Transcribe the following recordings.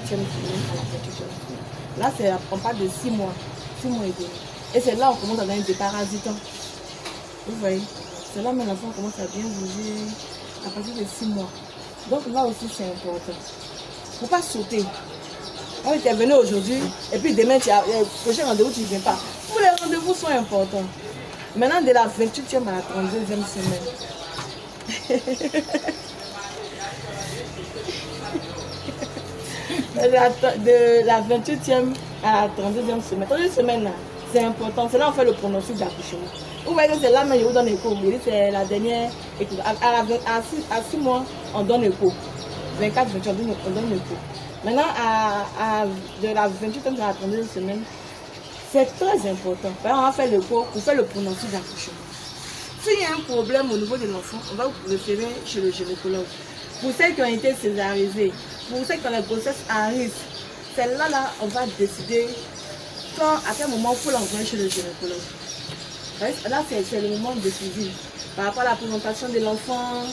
semaine à la 28e semaine. Là, on parle de 6 mois, 6 mois et demi. Et c'est là qu'on commence à donner des parasitants. Vous voyez, c'est là que l'enfant commence à bien bouger à partir de 6 mois. Donc là aussi, c'est important. Il ne faut pas sauter. On est venu aujourd'hui, et puis demain, le prochain rendez-vous, tu ne viens pas. Tous les rendez-vous sont importants. Maintenant, de la 28e à la 32e semaine. De la 28e à la 32e semaine. 32e semaine, là, c'est important. C'est là qu'on fait le pronostic d'accouchement. Vous voyez que c'est là mais je vous donne écho. C'est la dernière écho. À 6 mois, on donne écho. 24, 28, on donne écho. Maintenant, de la 28e à la 32e semaine, c'est très important. On va faire le cours pour faire le pronostic d'accouchement. S'il y a un problème au niveau de l'enfant, on va vous référer chez le gynécologue. Pour celles qui ont été césarisées, pour celles qui ont la grossesse à risque, c'est là, on va décider à quel moment il faut l'envoyer chez le gynécologue. Là, c'est le moment décisif. Par rapport à la présentation de l'enfant,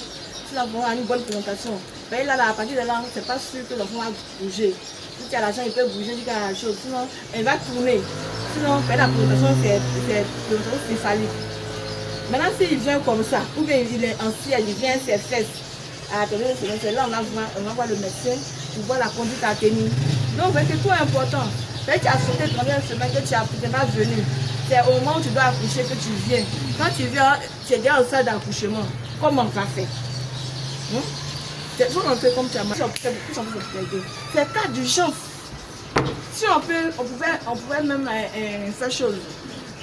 si l'enfant a une bonne présentation, là, à partir de là, c'est pas sûr que l'enfant va bouger. Si tu as l'argent, il peut bouger, il y a la chose. Sinon, elle va tourner. Sinon, la présentation, c'est céphalique. Maintenant, s'il vient comme ça, ou bien il est en siège, il vient ses fesses, c'est là on va voir le médecin pour voir la conduite à tenir. Donc, c'est tout important. Quand tu as sauté 31 semaines, que tu n'es pas venu, c'est au moment où tu dois accoucher que tu viens. Quand tu viens, tu es déjà au stade d'accouchement. Comment on va faire? Il faut rentrer comme tu as mal. C'est cas d'urgence. Si on pouvait même faire chose,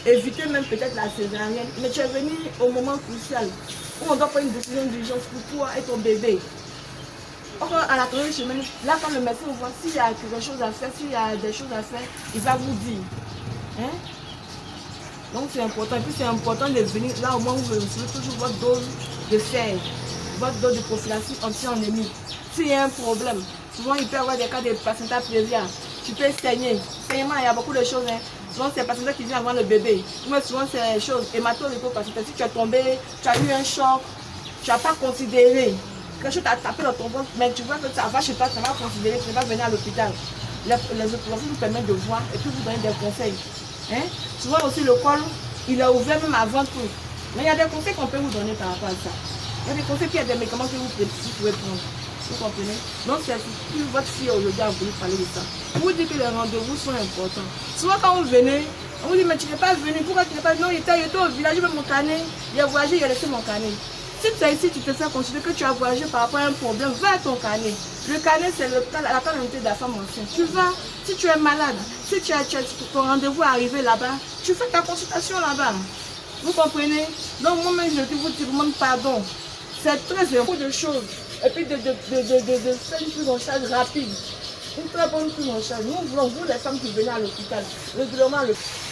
éviter même peut-être la césarienne, mais tu es venu au moment crucial où on doit prendre une décision d'urgence pour toi et ton bébé. Encore à la 3e semaine, là quand le médecin voit s'il y a quelque chose à faire, s'il y a des choses à faire, il va vous dire. Hein? Donc c'est important. Et puis c'est important de venir là au moins où vous recevez toujours votre dose de fer, votre dose de prophylaxie anti-anémie. S'il y a un problème, souvent il peut y avoir des cas de placenta prévia. Tu peux saigner. Saignement, il y a beaucoup de choses. Hein. Souvent c'est placenta qui vient avant le bébé. Mais souvent c'est des choses. Hémato-leucoplacenta. Si tu es tombé, tu as eu un choc, tu n'as pas considéré. Quelque chose t'a tapé dans ton ventre, mais tu vois que ça va chez toi, ça va considérer que tu vas venir à l'hôpital. Les observations vous permettent de voir et puis vous donner des conseils. Hein? Souvent aussi le col, il est ouvert même avant tout. Mais il y a des conseils qu'on peut vous donner par rapport à ça. Il y a des conseils, puis il y a des médicaments que vous pouvez prendre. Vous comprenez? Donc c'est plus votre fille aujourd'hui a voulu parler de ça. Vous dites que les rendez-vous sont importants. Souvent quand vous venez, on vous dit mais tu n'es pas venu, pourquoi tu n'es pas venu? Non, il était au village, j'ai mon carnet, il a voyagé, il a laissé mon carnet. Si tu es ici, tu te fais considérer que tu as voyagé par rapport à un problème, va à ton carnet. Le carnet, c'est la paternité de la femme enceinte. Tu vas, si tu es malade, si tu as ton rendez-vous arrivé là-bas, tu fais ta consultation là-bas. Vous comprenez? Donc moi-même, je vous demande pardon. C'est très important de choses. Et puis de faire une prise en charge rapide. Une très bonne prise en charge. Nous voulons, vous les femmes qui venez à l'hôpital, régulièrement,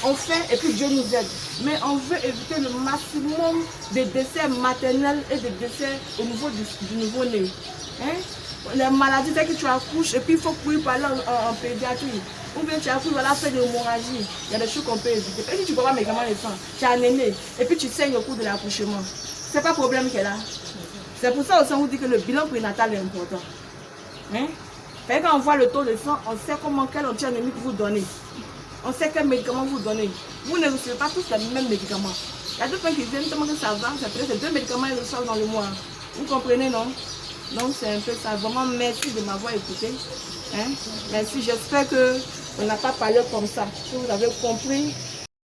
on fait et puis Dieu nous aide. Mais on veut éviter le maximum de décès maternels et de décès au niveau du nouveau-né. Hein? Les maladies, c'est que tu accouches et puis il faut courir par là en pédiatrie. Ou bien tu accouches, voilà, faire de l'hémorragie. Il y a des choses qu'on peut éviter. Et si tu ne prends pas médicaments les femmes, tu as un aîné et puis tu saignes au cours de l'accouchement. C'est pas problème qu'elle a. C'est pour ça aussi on vous dit que le bilan prénatal est important. Hein? Quand on voit le taux de sang, on sait quel anti-anémique vous donnez. On sait quel médicament vous donnez. Vous ne recevez pas tous les mêmes médicaments. Il y a d'autres qui viennent tellement que ça va, c'est peut-être 2 médicaments qu'ils reçoivent dans le mois. Vous comprenez, non? Donc c'est un peu ça. Vraiment, merci de m'avoir écouté. Hein? Merci, j'espère qu'on n'a pas parlé comme ça. Que vous avez compris